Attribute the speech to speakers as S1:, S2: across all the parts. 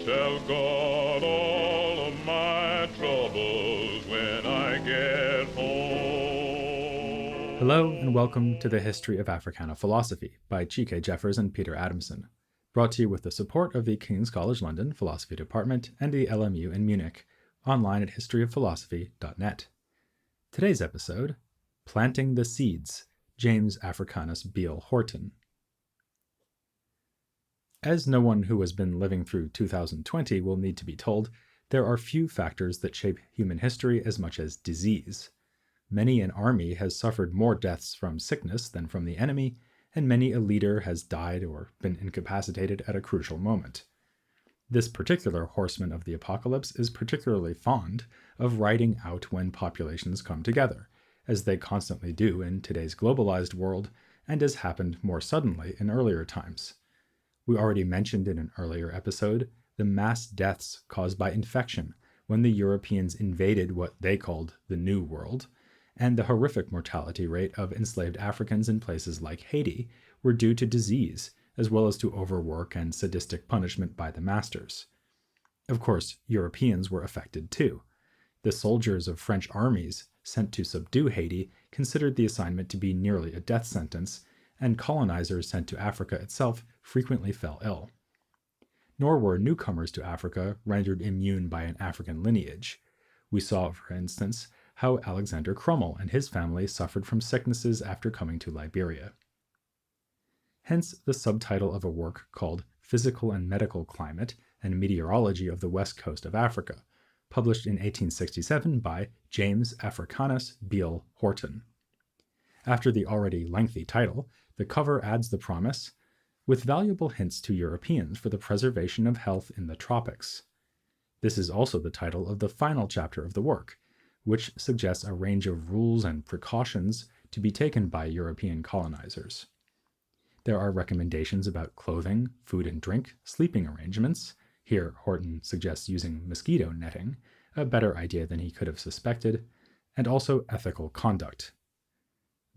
S1: tell God all of my troubles when I get home.
S2: Hello and welcome to the History of Africana Philosophy by G.K. Jeffers and Peter Adamson, brought to you with the support of the King's College London Philosophy Department and the LMU in Munich, online at historyofphilosophy.net. Today's episode, Planting the Seeds, James Africanus Beale Horton. As no one who has been living through 2020 will need to be told, there are few factors that shape human history as much as disease. Many an army has suffered more deaths from sickness than from the enemy, and many a leader has died or been incapacitated at a crucial moment. This particular horseman of the apocalypse is particularly fond of riding out when populations come together, as they constantly do in today's globalized world and as happened more suddenly in earlier times. We already mentioned in an earlier episode the mass deaths caused by infection when the Europeans invaded what they called the New World, and the horrific mortality rate of enslaved Africans in places like Haiti were due to disease, as well as to overwork and sadistic punishment by the masters. Of course, Europeans were affected too. The soldiers of French armies sent to subdue Haiti considered the assignment to be nearly a death sentence, and colonizers sent to Africa itself frequently fell ill. Nor were newcomers to Africa rendered immune by an African lineage. We saw, for instance, how Alexander Crummell and his family suffered from sicknesses after coming to Liberia. Hence the subtitle of a work called Physical and Medical Climate and Meteorology of the West Coast of Africa, published in 1867 by James Africanus Beale Horton. After the already lengthy title, the cover adds the promise, with valuable hints to Europeans for the preservation of health in the tropics. This is also the title of the final chapter of the work, which suggests a range of rules and precautions to be taken by European colonizers. There are recommendations about clothing, food and drink, sleeping arrangements. Here, Horton suggests using mosquito netting, a better idea than he could have suspected, and also ethical conduct.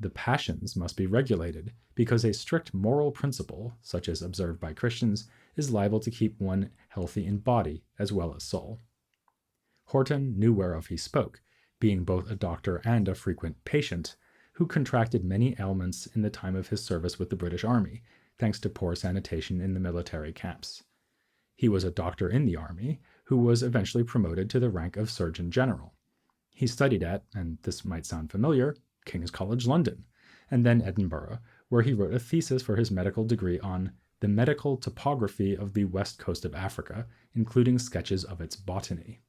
S2: The passions must be regulated, because a strict moral principle, such as observed by Christians, is liable to keep one healthy in body as well as soul. Horton knew whereof he spoke, being both a doctor and a frequent patient, who contracted many ailments in the time of his service with the British Army, thanks to poor sanitation in the military camps. He was a doctor in the army, who was eventually promoted to the rank of Surgeon General. He studied at, and this might sound familiar, King's College London, and then Edinburgh, where he wrote a thesis for his medical degree on the medical topography of the west coast of Africa, including sketches of its botany.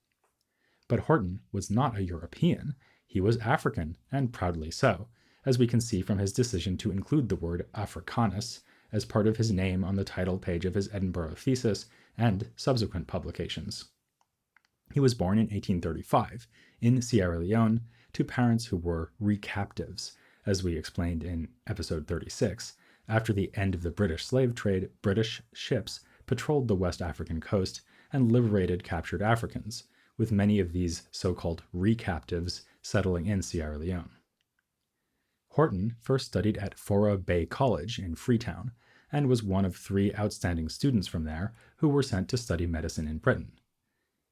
S2: But Horton was not a European, he was African, and proudly so, as we can see from his decision to include the word Africanus as part of his name on the title page of his Edinburgh thesis and subsequent publications. He was born in 1835 in Sierra Leone to parents who were recaptives. As we explained in episode 36, after the end of the British slave trade, British ships patrolled the West African coast and liberated captured Africans, with many of these so-called recaptives settling in Sierra Leone. Horton first studied at Fora Bay College in Freetown, and was one of 3 outstanding students from there who were sent to study medicine in Britain.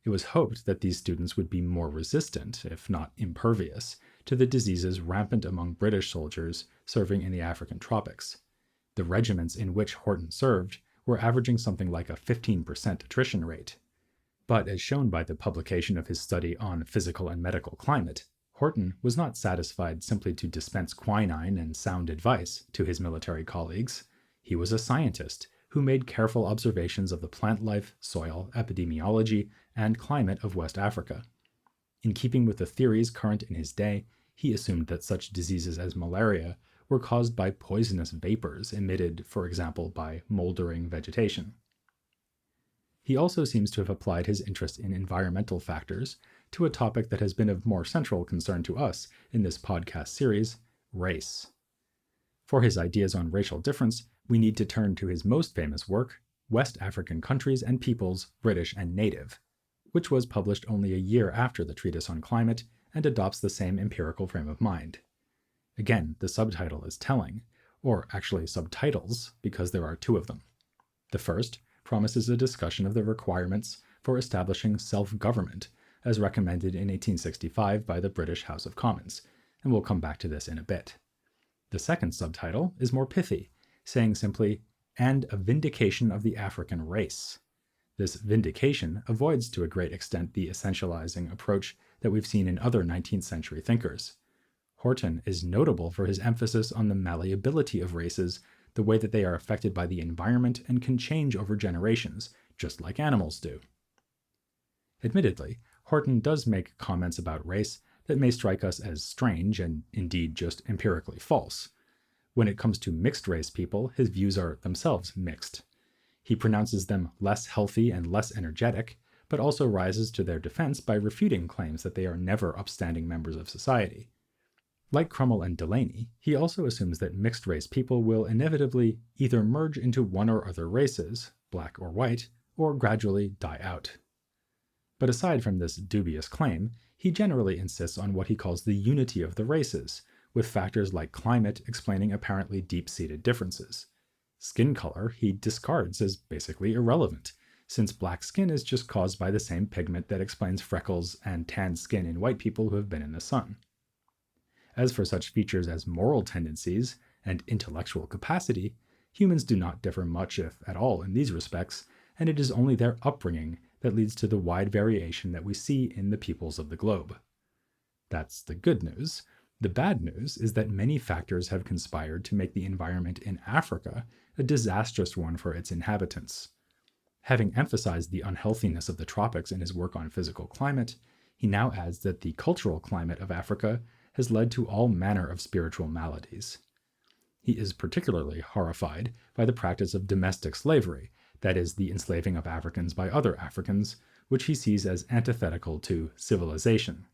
S2: It was hoped that these students would be more resistant, if not impervious, to the diseases rampant among British soldiers serving in the African tropics. The regiments in which Horton served were averaging something like a 15% attrition rate. But as shown by the publication of his study on physical and medical climate, Horton was not satisfied simply to dispense quinine and sound advice to his military colleagues. He was a scientist who made careful observations of the plant life, soil, epidemiology, and climate of West Africa. In keeping with the theories current in his day, he assumed that such diseases as malaria were caused by poisonous vapors emitted, for example, by moldering vegetation. He also seems to have applied his interest in environmental factors to a topic that has been of more central concern to us in this podcast series, race. For his ideas on racial difference, we need to turn to his most famous work, West African Countries and Peoples, British and Native, which was published only a year after the treatise on climate and adopts the same empirical frame of mind. Again, the subtitle is telling, or actually subtitles, because there are 2 of them. The first, promises a discussion of the requirements for establishing self-government, as recommended in 1865 by the British House of Commons, and we'll come back to this in a bit. The second subtitle is more pithy, saying simply, "and a vindication of the African race." This vindication avoids to a great extent the essentializing approach that we've seen in other 19th century thinkers. Horton is notable for his emphasis on the malleability of races, the way that they are affected by the environment and can change over generations, just like animals do. Admittedly, Horton does make comments about race that may strike us as strange and indeed just empirically false. When it comes to mixed-race people, his views are themselves mixed. He pronounces them less healthy and less energetic, but also rises to their defense by refuting claims that they are never upstanding members of society. Like Crummell and Delaney, he also assumes that mixed-race people will inevitably either merge into one or other races, black or white, or gradually die out. But aside from this dubious claim, he generally insists on what he calls the unity of the races, with factors like climate explaining apparently deep-seated differences. Skin color he discards as basically irrelevant, since black skin is just caused by the same pigment that explains freckles and tanned skin in white people who have been in the sun. As for such features as moral tendencies and intellectual capacity, humans do not differ much, if at all, in these respects, and it is only their upbringing that leads to the wide variation that we see in the peoples of the globe. That's the good news. The bad news is that many factors have conspired to make the environment in Africa a disastrous one for its inhabitants. Having emphasized the unhealthiness of the tropics in his work on physical climate, he now adds that the cultural climate of Africa has led to all manner of spiritual maladies. He is particularly horrified by the practice of domestic slavery, that is, the enslaving of Africans by other Africans, which he sees as antithetical to civilization.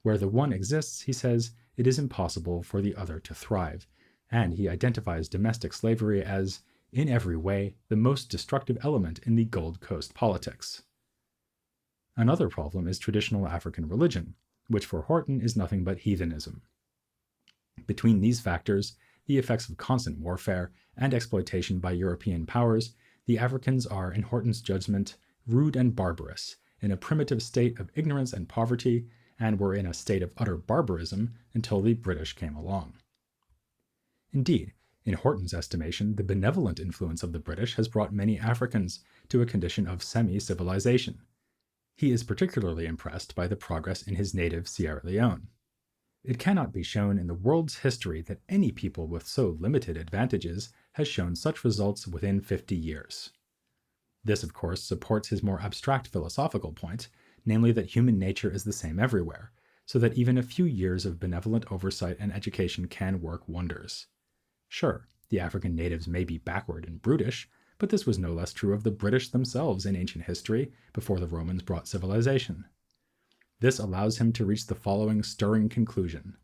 S2: Where the one exists, he says, it is impossible for the other to thrive, and he identifies domestic slavery as, in every way, the most destructive element in the Gold Coast politics. Another problem is traditional African religion, which for Horton is nothing but heathenism. Between these factors, the effects of constant warfare and exploitation by European powers, the Africans are, in Horton's judgment, rude and barbarous, in a primitive state of ignorance and poverty, and were in a state of utter barbarism until the British came along. Indeed, in Horton's estimation, the benevolent influence of the British has brought many Africans to a condition of semi-civilization. He is particularly impressed by the progress in his native Sierra Leone. It cannot be shown in the world's history that any people with so limited advantages has shown such results within 50 years. This, of course, supports his more abstract philosophical point, namely that human nature is the same everywhere, so that even a few years of benevolent oversight and education can work wonders. Sure, the African natives may be backward and brutish, but this was no less true of the British themselves in ancient history, before the Romans brought civilization. This allows him to reach the following stirring conclusion.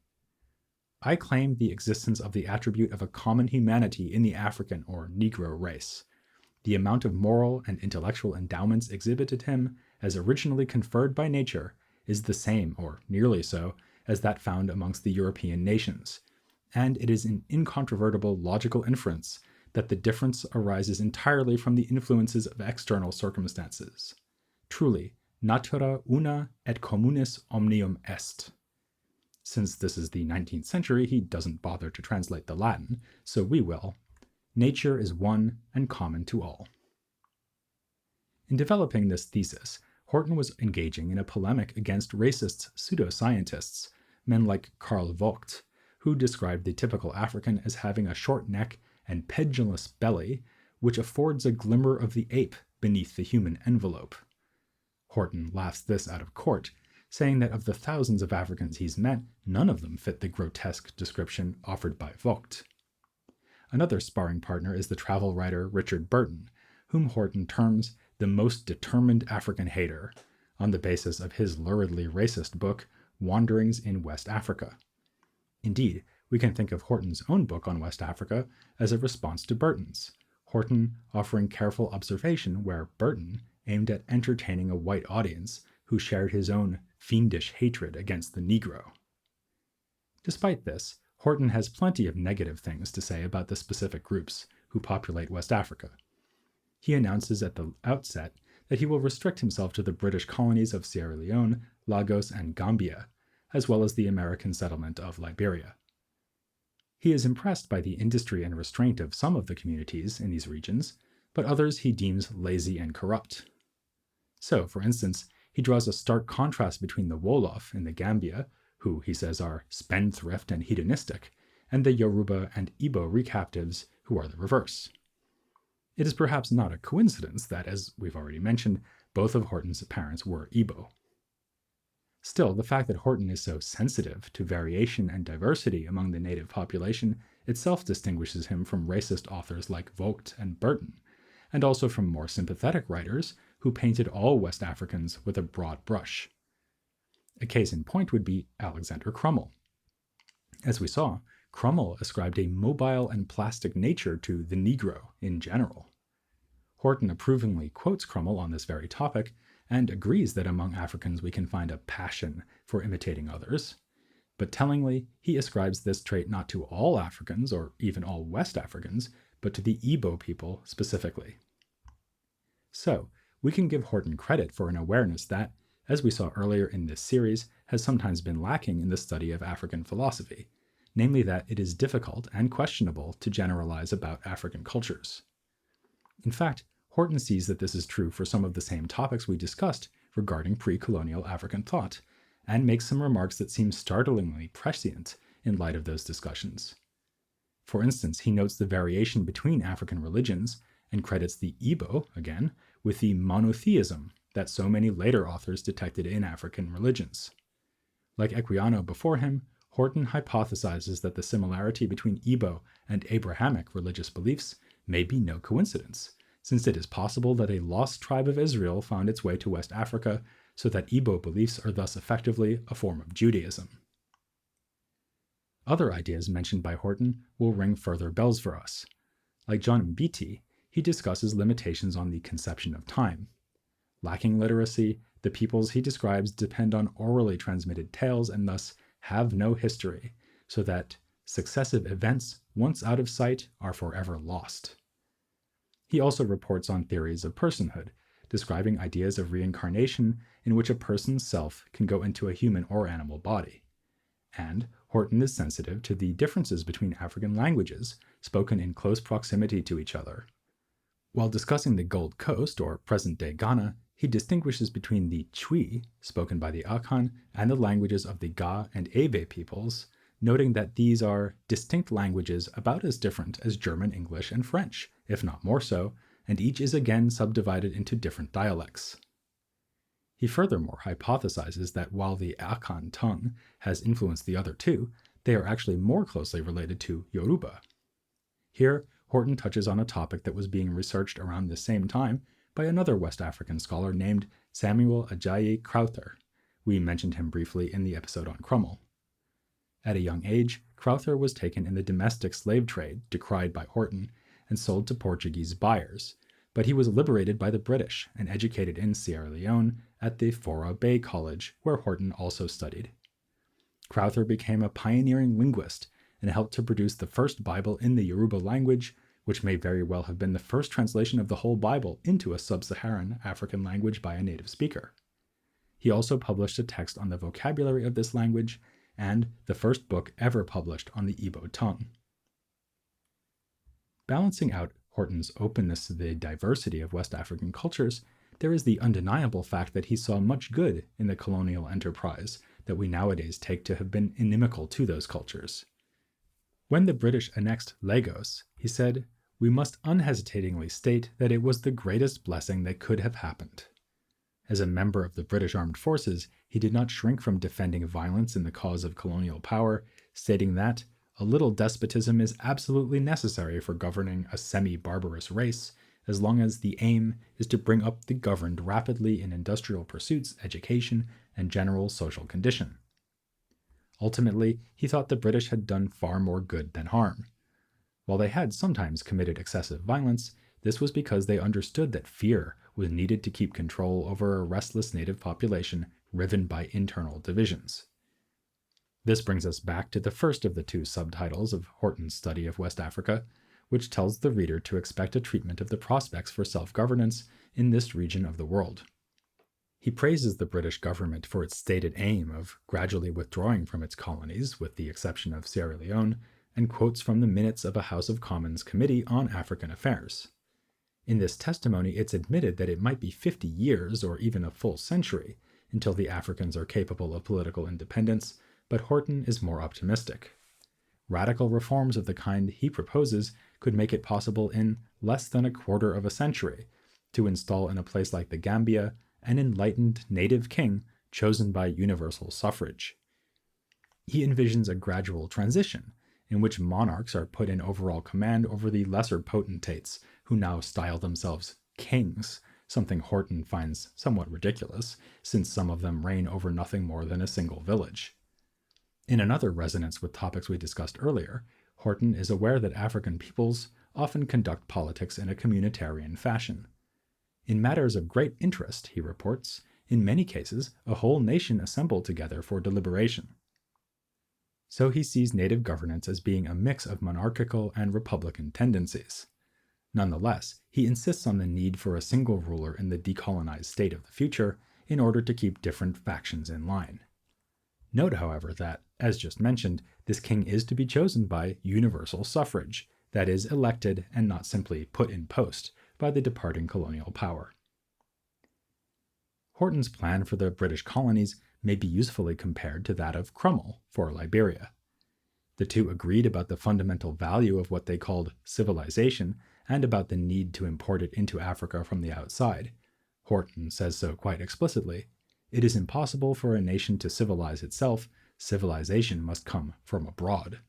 S2: I claim the existence of the attribute of a common humanity in the African or Negro race. The amount of moral and intellectual endowments exhibited him, as originally conferred by nature, is the same, or nearly so, as that found amongst the European nations, and it is an incontrovertible logical inference that the difference arises entirely from the influences of external circumstances. Truly, natura una et communis omnium est. Since this is the 19th century, he doesn't bother to translate the Latin, so we will. Nature is one and common to all. In developing this thesis, Horton was engaging in a polemic against racist pseudoscientists, men like Carl Vogt, who described the typical African as having a short neck and pendulous belly, which affords a glimmer of the ape beneath the human envelope. Horton laughs this out of court, saying that of the thousands of Africans he's met, none of them fit the grotesque description offered by Vogt. Another sparring partner is the travel writer Richard Burton, whom Horton terms the most determined African hater, on the basis of his luridly racist book, Wanderings in West Africa. Indeed, we can think of Horton's own book on West Africa as a response to Burton's, Horton offering careful observation where Burton aimed at entertaining a white audience who shared his own fiendish hatred against the Negro. Despite this, Horton has plenty of negative things to say about the specific groups who populate West Africa. he announces at the outset that he will restrict himself to the British colonies of Sierra Leone, Lagos, and Gambia, as well as the American settlement of Liberia. He is impressed by the industry and restraint of some of the communities in these regions, but others he deems lazy and corrupt. So, for instance, he draws a stark contrast between the Wolof in the Gambia, who he says are spendthrift and hedonistic, and the Yoruba and Igbo recaptives, who are the reverse. It is perhaps not a coincidence that, as we've already mentioned, both of Horton's parents were Igbo. Still, the fact that Horton is so sensitive to variation and diversity among the native population itself distinguishes him from racist authors like Vogt and Burton, and also from more sympathetic writers who painted all West Africans with a broad brush. A case in point would be Alexander Crummell. As we saw, Crummell ascribed a mobile and plastic nature to the Negro in general. Horton approvingly quotes Crummell on this very topic and agrees that among Africans we can find a passion for imitating others. But tellingly, he ascribes this trait not to all Africans or even all West Africans, but to the Igbo people specifically. So, we can give Horton credit for an awareness that, as we saw earlier in this series, has sometimes been lacking in the study of African philosophy, namely that it is difficult and questionable to generalize about African cultures. In fact, Horton sees that this is true for some of the same topics we discussed regarding pre-colonial African thought, and makes some remarks that seem startlingly prescient in light of those discussions. For instance, he notes the variation between African religions and credits the Igbo, again, with the monotheism that so many later authors detected in African religions. Like Equiano before him, Horton hypothesizes that the similarity between Igbo and Abrahamic religious beliefs may be no coincidence, since it is possible that a lost tribe of Israel found its way to West Africa, so that Igbo beliefs are thus effectively a form of Judaism. Other ideas mentioned by Horton will ring further bells for us. Like John Mbiti, he discusses limitations on the conception of time. Lacking literacy, the peoples he describes depend on orally transmitted tales and thus have no history, so that successive events, once out of sight, are forever lost. He also reports on theories of personhood, describing ideas of reincarnation in which a person's self can go into a human or animal body. And Horton is sensitive to the differences between African languages spoken in close proximity to each other. While discussing the Gold Coast, or present-day Ghana, he distinguishes between the Twi, spoken by the Akan, and the languages of the Ga and Ewe peoples, noting that these are distinct languages about as different as German, English, and French, if not more so, and each is again subdivided into different dialects. He furthermore hypothesizes that while the Akan tongue has influenced the other two, they are actually more closely related to Yoruba. Here, Horton touches on a topic that was being researched around the same time by another West African scholar named Samuel Ajayi Crowther. We mentioned him briefly in the episode on Crummell. At a young age, Crowther was taken in the domestic slave trade, decried by Horton, and sold to Portuguese buyers, but he was liberated by the British and educated in Sierra Leone at the Fora Bay College, where Horton also studied. Crowther became a pioneering linguist and helped to produce the first Bible in the Yoruba language, which may very well have been the first translation of the whole Bible into a sub-Saharan African language by a native speaker. He also published a text on the vocabulary of this language and the first book ever published on the Igbo tongue. Balancing out Horton's openness to the diversity of West African cultures, there is the undeniable fact that he saw much good in the colonial enterprise that we nowadays take to have been inimical to those cultures. When the British annexed Lagos, he said, "We must unhesitatingly state that it was the greatest blessing that could have happened." As a member of the British Armed Forces, he did not shrink from defending violence in the cause of colonial power, stating that a little despotism is absolutely necessary for governing a semi-barbarous race, as long as the aim is to bring up the governed rapidly in industrial pursuits, education, and general social condition. Ultimately, he thought the British had done far more good than harm. While they had sometimes committed excessive violence, this was because they understood that fear was needed to keep control over a restless native population riven by internal divisions. This brings us back to the first of the two subtitles of Horton's study of West Africa, which tells the reader to expect a treatment of the prospects for self-governance in this region of the world. He praises the British government for its stated aim of gradually withdrawing from its colonies, with the exception of Sierra Leone, and quotes from the minutes of a House of Commons Committee on African Affairs. In this testimony, it's admitted that it might be 50 years or even a full century until the Africans are capable of political independence, but Horton is more optimistic. Radical reforms of the kind he proposes could make it possible in less than a quarter of a century to install in a place like the Gambia an enlightened native king chosen by universal suffrage. He envisions a gradual transition in which monarchs are put in overall command over the lesser potentates who now style themselves kings, something Horton finds somewhat ridiculous, since some of them reign over nothing more than a single village. In another resonance with topics we discussed earlier, Horton is aware that African peoples often conduct politics in a communitarian fashion. In matters of great interest, he reports, in many cases, a whole nation assemble together for deliberation. So he sees native governance as being a mix of monarchical and republican tendencies. Nonetheless, he insists on the need for a single ruler in the decolonized state of the future in order to keep different factions in line. Note, however, that, as just mentioned, this king is to be chosen by universal suffrage, that is, elected and not simply put in post by the departing colonial power. Horton's plan for the British colonies may be usefully compared to that of Cromwell for Liberia. The two agreed about the fundamental value of what they called civilization and about the need to import it into Africa from the outside. Horton says so quite explicitly. It is impossible for a nation to civilize itself. Civilization must come from abroad.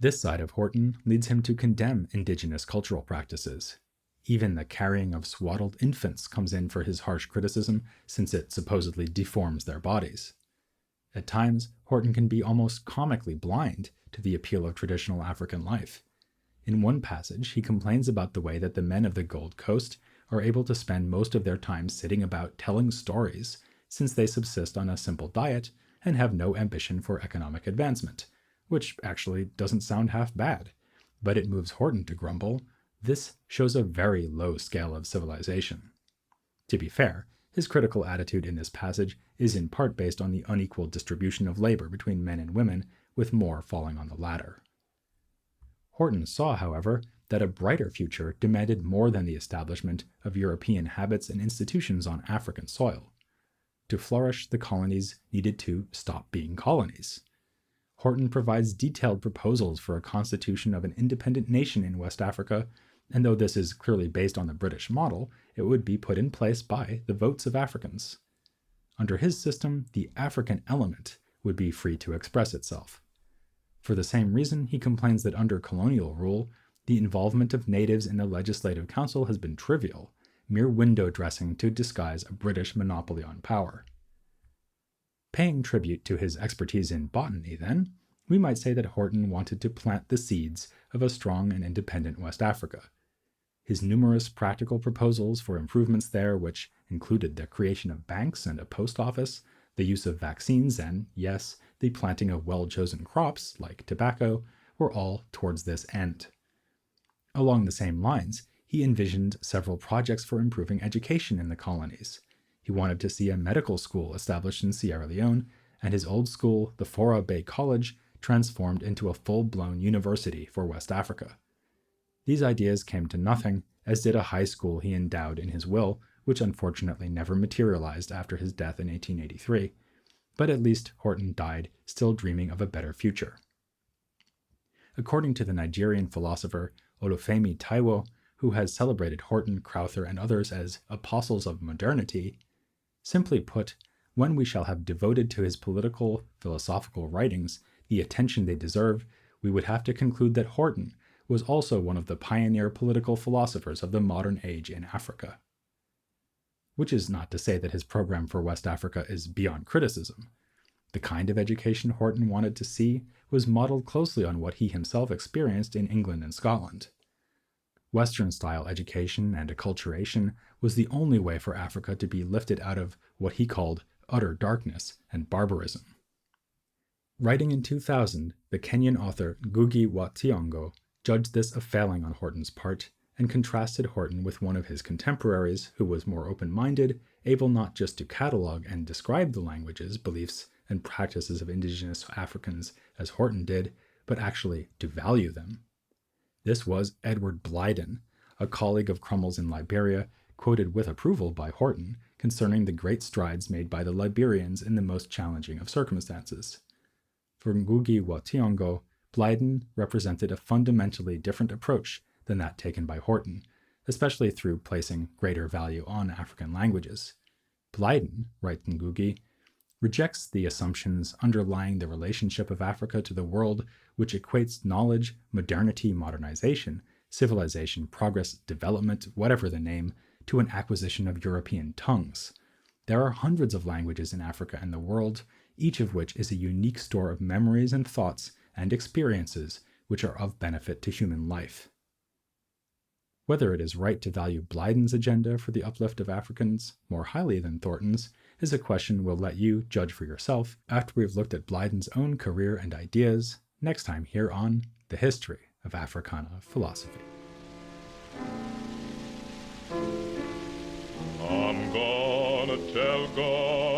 S2: This side of Horton leads him to condemn indigenous cultural practices. Even the carrying of swaddled infants comes in for his harsh criticism, since it supposedly deforms their bodies. At times, Horton can be almost comically blind to the appeal of traditional African life. In one passage, he complains about the way that the men of the Gold Coast are able to spend most of their time sitting about telling stories, since they subsist on a simple diet and have no ambition for economic advancement, which actually doesn't sound half bad. But it moves Horton to grumble, this shows a very low scale of civilization. To be fair, his critical attitude in this passage is in part based on the unequal distribution of labor between men and women, with more falling on the latter. Horton saw, however, that a brighter future demanded more than the establishment of European habits and institutions on African soil. To flourish, the colonies needed to stop being colonies. Horton provides detailed proposals for a constitution of an independent nation in West Africa, and though this is clearly based on the British model, it would be put in place by the votes of Africans. Under his system, the African element would be free to express itself. For the same reason, he complains that under colonial rule, the involvement of natives in the Legislative Council has been trivial, mere window dressing to disguise a British monopoly on power. Paying tribute to his expertise in botany, then, we might say that Horton wanted to plant the seeds of a strong and independent West Africa. His numerous practical proposals for improvements there, which included the creation of banks and a post office, the use of vaccines, and, yes, the planting of well-chosen crops, like tobacco, were all towards this end. Along the same lines, he envisioned several projects for improving education in the colonies. He wanted to see a medical school established in Sierra Leone, and his old school, the Fora Bay College, transformed into a full-blown university for West Africa. These ideas came to nothing, as did a high school he endowed in his will, which unfortunately never materialized after his death in 1883, but at least Horton died still dreaming of a better future. According to the Nigerian philosopher Olufemi Taiwo, who has celebrated Horton, Crowther, and others as apostles of modernity, simply put, when we shall have devoted to his political, philosophical writings the attention they deserve, we would have to conclude that Horton was also one of the pioneer political philosophers of the modern age in Africa. Which is not to say that his program for West Africa is beyond criticism. The kind of education Horton wanted to see was modeled closely on what he himself experienced in England and Scotland. Western-style education and acculturation was the only way for Africa to be lifted out of what he called utter darkness and barbarism. Writing in 2000, the Kenyan author Ngugi wa Thiong'o judged this a failing on Horton's part, and contrasted Horton with one of his contemporaries who was more open-minded, able not just to catalog and describe the languages, beliefs, and practices of indigenous Africans as Horton did, but actually to value them. This was Edward Blyden, a colleague of Cromwell's in Liberia, quoted with approval by Horton concerning the great strides made by the Liberians in the most challenging of circumstances. For Ngugi wa Thiong'o, Blyden represented a fundamentally different approach than that taken by Horton, especially through placing greater value on African languages. Blyden, writes Ngugi, rejects the assumptions underlying the relationship of Africa to the world, which equates knowledge, modernity, modernization, civilization, progress, development, whatever the name, to an acquisition of European tongues. There are hundreds of languages in Africa and the world, each of which is a unique store of memories and thoughts and experiences which are of benefit to human life. Whether it is right to value Blyden's agenda for the uplift of Africans more highly than Thornton's is a question we'll let you judge for yourself after we've looked at Blyden's own career and ideas next time here on The History of Africana Philosophy.
S1: I'm gonna tell God